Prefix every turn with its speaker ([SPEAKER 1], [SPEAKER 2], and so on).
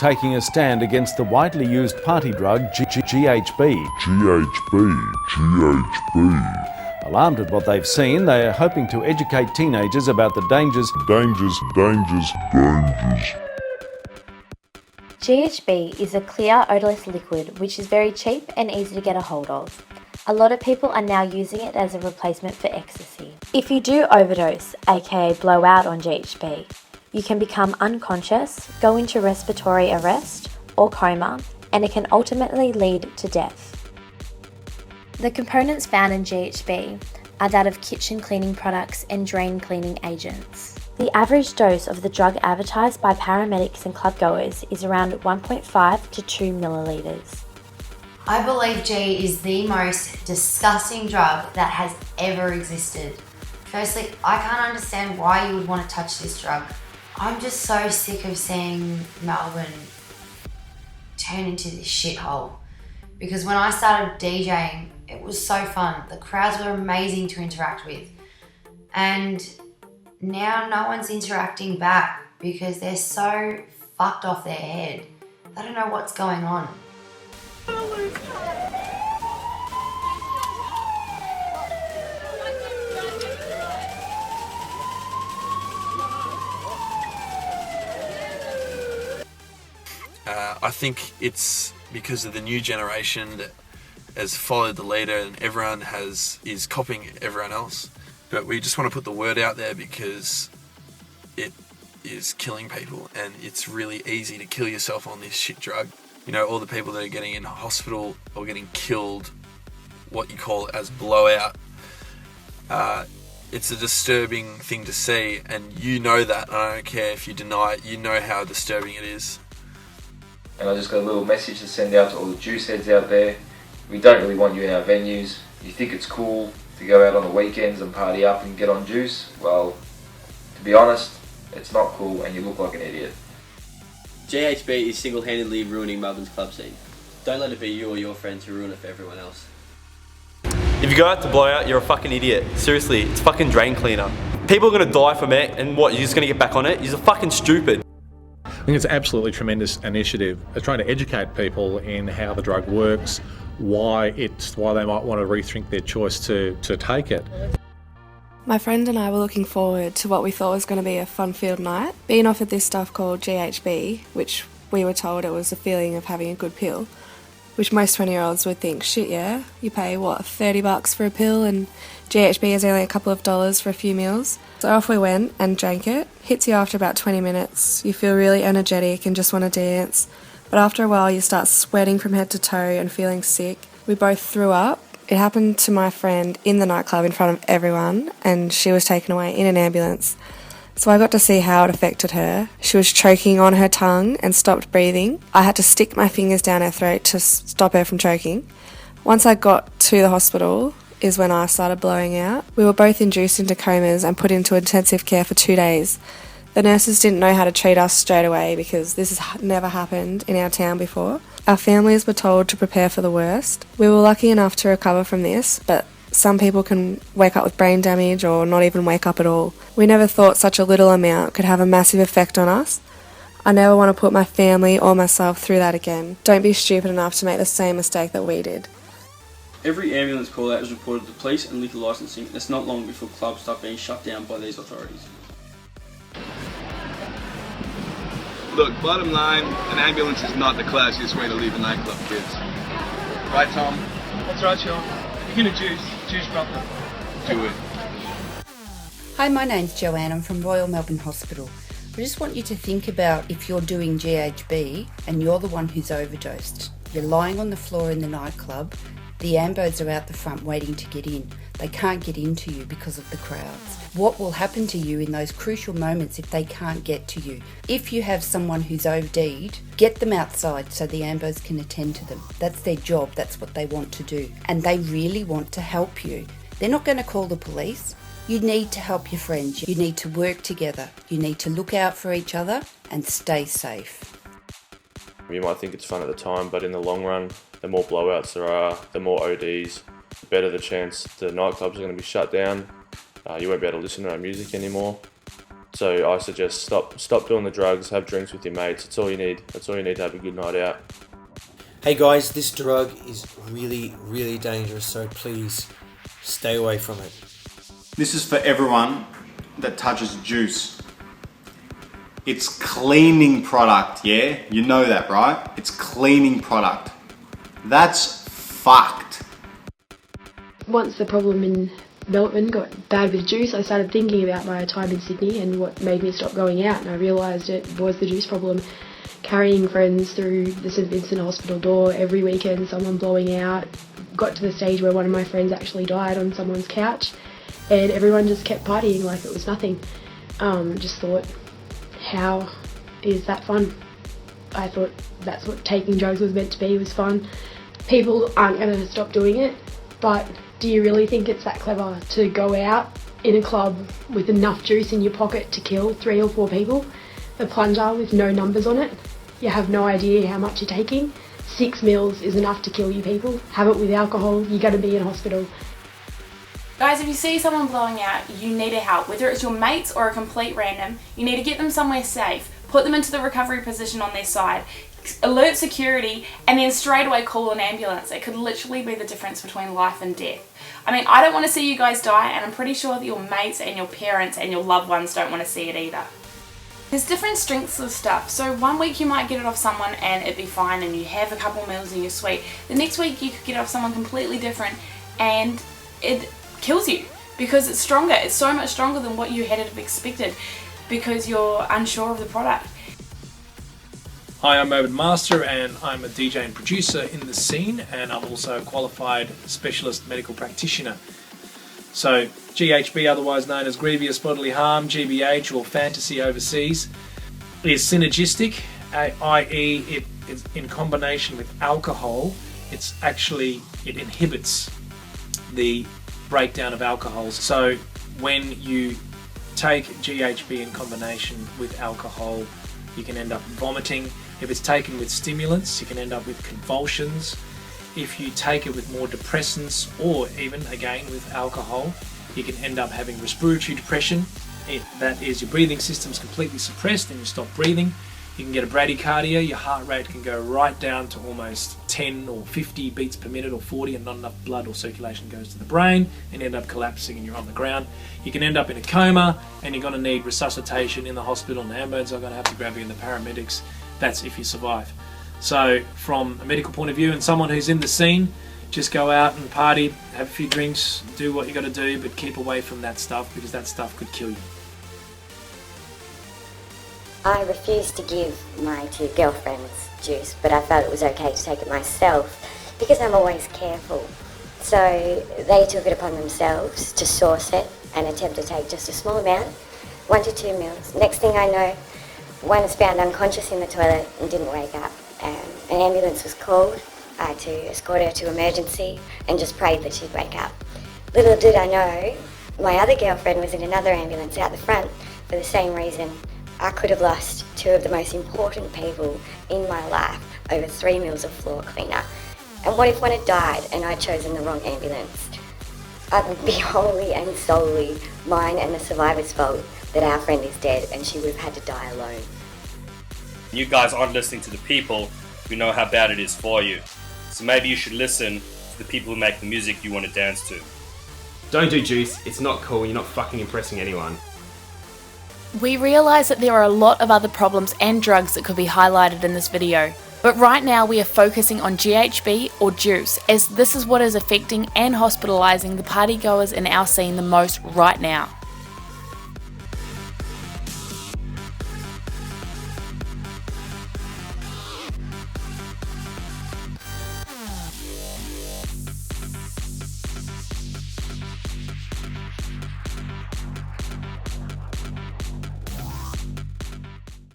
[SPEAKER 1] taking a stand against the widely used party drug GHB. Alarmed at what they've seen, they are hoping to educate teenagers about the dangers.
[SPEAKER 2] GHB is a clear, odourless liquid which is very cheap and easy to get a hold of. A lot of people are now using it as a replacement for ecstasy. If you do overdose, aka blow out on GHB, you can become unconscious, go into respiratory arrest or coma, and it can ultimately lead to death. The components found in GHB are that of kitchen cleaning products and drain cleaning agents. The average dose of the drug advertised by paramedics and clubgoers is around 1.5 to 2 millilitres.
[SPEAKER 3] I believe G is the most disgusting drug that has ever existed. Firstly, I can't understand why you would want to touch this drug. I'm just so sick of seeing Melbourne turn into this shithole. Because when I started DJing, it was so fun. The crowds were amazing to interact with. And now no one's interacting back because they're so fucked off their head. They don't know what's going on.
[SPEAKER 4] I think it's because of the new generation that has followed the leader and everyone is copying everyone else. But we just want to put the word out there because it is killing people and it's really easy to kill yourself on this shit drug. You know, all the people that are getting in hospital or getting killed, what you call it as blowout, it's a disturbing thing to see, and you know that, and I don't care if you deny it, you know how disturbing it is.
[SPEAKER 5] And I just got a little message to send out to all the juice heads out there. We don't really want you in our venues. You think it's cool to go out on the weekends and party up and get on juice? Well, to be honest, it's not cool and you look like an idiot.
[SPEAKER 6] GHB is single-handedly ruining Melbourne's club scene. Don't let it be you or your friends who ruin it for everyone else.
[SPEAKER 7] If you go out to blow out, you're a fucking idiot. Seriously, it's fucking drain cleaner. People are gonna die from it, and what, you're just gonna get back on it? You're fucking stupid.
[SPEAKER 8] I think it's an absolutely tremendous initiative. They're trying to educate people in how the drug works, why they might want to rethink their choice to take it.
[SPEAKER 9] My friend and I were looking forward to what we thought was going to be a fun-filled night, being offered this stuff called GHB, which we were told it was the feeling of having a good pill, which most 20-year-olds would think, shit yeah, you pay what, $30 for a pill and GHB is only a couple of dollars for a few meals. So off we went and drank it. Hits you after about 20 minutes. You feel really energetic and just want to dance. But after a while you start sweating from head to toe and feeling sick. We both threw up. It happened to my friend in the nightclub in front of everyone and she was taken away in an ambulance. So I got to see how it affected her. She was choking on her tongue and stopped breathing. I had to stick my fingers down her throat to stop her from choking. Once I got to the hospital is when I started blowing out. We were both induced into comas and put into intensive care for 2 days. The nurses didn't know how to treat us straight away because this has never happened in our town before. Our families were told to prepare for the worst. We were lucky enough to recover from this, but some people can wake up with brain damage or not even wake up at all. We never thought such a little amount could have a massive effect on us. I never want to put my family or myself through that again. Don't be stupid enough to make the same mistake that we did.
[SPEAKER 6] Every ambulance call out is reported to police and liquor licensing, and it's not long before clubs start being shut down by these authorities.
[SPEAKER 10] Look, bottom line, an ambulance is not the classiest way to leave a nightclub, kids. Right, Tom?
[SPEAKER 11] That's right, Sean. You're gonna juice properly.
[SPEAKER 10] Do it.
[SPEAKER 12] Hi, my name's Joanne. I'm from Royal Melbourne Hospital. I just want you to think about if you're doing GHB and you're the one who's overdosed. You're lying on the floor in the nightclub. The ambos are out the front waiting to get in. They can't get into you because of the crowds. What will happen to you in those crucial moments if they can't get to you? If you have someone who's OD'd, get them outside so the ambos can attend to them. That's their job, that's what they want to do. And they really want to help you. They're not going to call the police. You need to help your friends. You need to work together. You need to look out for each other and stay safe.
[SPEAKER 13] You might think it's fun at the time, but in the long run, the more blowouts there are, the more ODs, the better the chance the nightclubs are going to be shut down. You won't be able to listen to our music anymore. So I suggest stop doing the drugs, have drinks with your mates. That's all you need. That's all you need to have a good night out.
[SPEAKER 14] Hey guys, this drug is really, really dangerous, so please stay away from it.
[SPEAKER 15] This is for everyone that touches juice. It's cleaning product, yeah? You know that, right? It's cleaning product. That's fucked.
[SPEAKER 16] Once the problem in Melbourne got bad with juice, I started thinking about my time in Sydney and what made me stop going out, and I realised it was the juice problem. Carrying friends through the St Vincent Hospital door every weekend, someone blowing out, got to the stage where one of my friends actually died on someone's couch, and everyone just kept partying like it was nothing. Just thought, how is that fun? I thought that's what taking drugs was meant to be, was fun. People aren't going to stop doing it, but do you really think it's that clever to go out in a club with enough juice in your pocket to kill 3 or 4 people? A plunger with no numbers on it. You have no idea how much you're taking. 6 mils is enough to kill you people. Have it with alcohol, you're going to be in hospital.
[SPEAKER 17] Guys, if you see someone blowing out, you need to help. Whether it's your mates or a complete random, you need to get them somewhere safe, put them into the recovery position on their side, alert security, and then straight away call an ambulance. It could literally be the difference between life and death. I mean, I don't want to see you guys die, and I'm pretty sure that your mates and your parents and your loved ones don't want to see it either. There's different strengths of stuff, so one week you might get it off someone and it'd be fine and you have a couple mils and you're sweet. The next week you could get it off someone completely different and it kills you because it's stronger. It's so much stronger than what you had expected because you're unsure of the product.
[SPEAKER 11] Hi, I'm Owen Master and I'm a DJ and producer in the scene, and I'm also a qualified specialist medical practitioner. So GHB, otherwise known as grievous bodily harm, GBH, or fantasy overseas, is synergistic, i.e. it is in combination with alcohol. It inhibits the breakdown of alcohols. So when you take GHB in combination with alcohol, you can end up vomiting. If it's taken with stimulants, you can end up with convulsions. If you take it with more depressants, or even again with alcohol, you can end up having respiratory depression. That is, your breathing system's completely suppressed and you stop breathing. You can get a bradycardia, your heart rate can go right down to almost 10 or 50 beats per minute or 40, and not enough blood or circulation goes to the brain, and you end up collapsing and you're on the ground. You can end up in a coma and you're going to need resuscitation in the hospital, and the ambulance are going to have to grab you, and the paramedics. That's if you survive. So from a medical point of view, and someone who's in the scene, just go out and party, have a few drinks, do what you got to do, but keep away from that stuff because that stuff could kill you.
[SPEAKER 18] I refused to give my 2 girlfriends juice, but I felt it was okay to take it myself because I'm always careful. So they took it upon themselves to source it and attempt to take just a small amount, 1 to 2 mils. Next thing I know, one was found unconscious in the toilet and didn't wake up. An ambulance was called. I had to escort her to emergency and just prayed that she'd wake up. Little did I know, my other girlfriend was in another ambulance out the front for the same reason. I could have lost 2 of the most important people in my life over 3 mils of floor cleaner. And what if one had died and I'd chosen the wrong ambulance? It would be wholly and solely mine and the survivor's fault that our friend is dead and she would have had to die alone.
[SPEAKER 19] You guys aren't listening to the people who know how bad it is for you. So maybe you should listen to the people who make the music you want to dance to.
[SPEAKER 20] Don't do juice, it's not cool, you're not fucking impressing anyone.
[SPEAKER 17] We realise that there are a lot of other problems and drugs that could be highlighted in this video, but right now we are focusing on GHB or juice, as this is what is affecting and hospitalising the partygoers in our scene the most right now.